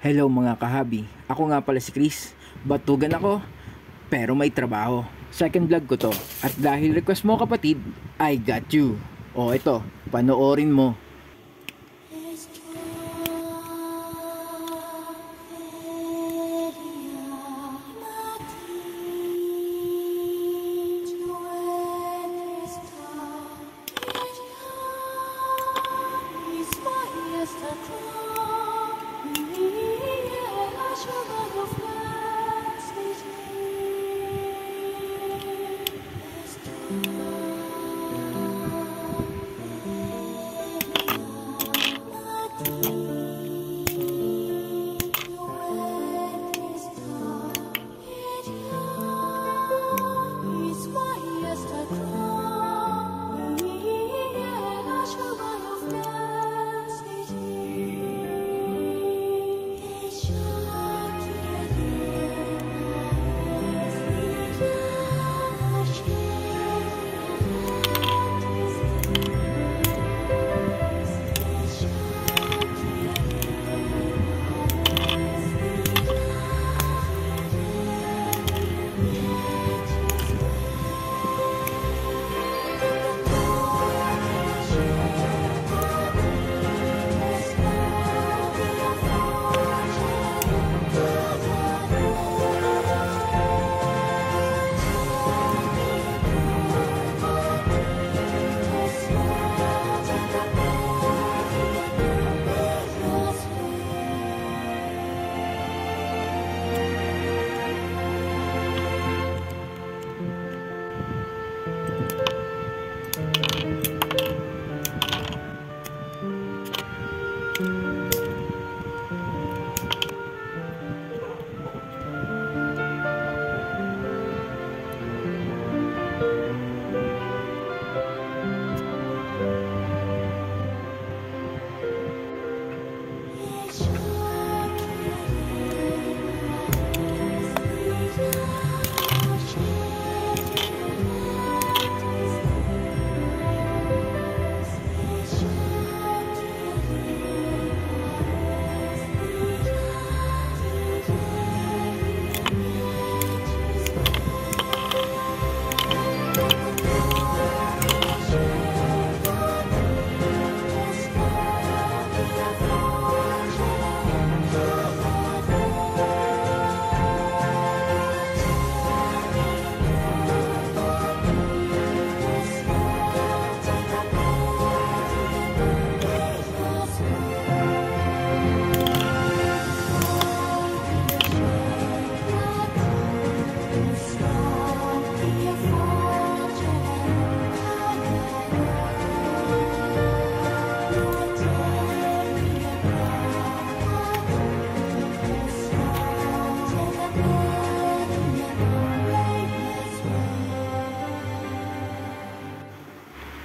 Hello mga kahabi, ako nga pala si Chris. Batugan ako, pero may trabaho. Second vlog ko to. At dahil request mo kapatid, I got you. O ito, panoorin mo.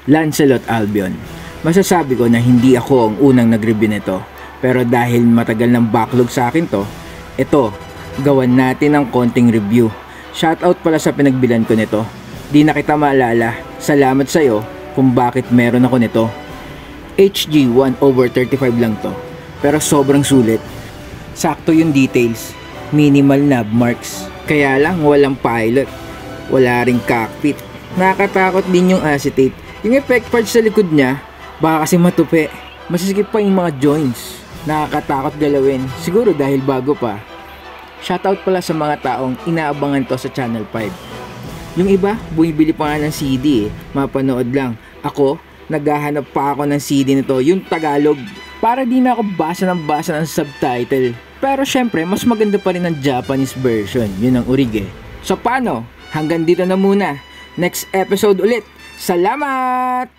Lancelot Albion. Masasabi ko na hindi ako ang unang nag-review nito, pero dahil matagal ng backlog sa akin to, ito, gawan natin ng konting review. Shoutout pala sa pinagbilan ko nito. Di na kita maalala, salamat sa'yo kung bakit meron ako nito. HG 1/35 lang to, pero sobrang sulit. Sakto yung details, minimal knob marks. Kaya lang walang pilot, wala ring cockpit. Nakakatakot din yung acetate. Yung effect parts sa likod niya, baka kasi matupi. Masisikip pa yung mga joints. Nakakatakot galawin, siguro dahil bago pa. Shoutout pala sa mga taong inaabangan to sa Channel 5. Yung iba, bumibili pa nga ng CD mapanood lang. Ako, naghahanap pa ako ng CD nito, yung Tagalog. Para di na ako basa ng subtitle. Pero syempre, mas maganda pa rin ang Japanese version. Yun ang urig eh. So paano? Hanggang dito na muna. Next episode ulit. Salamat!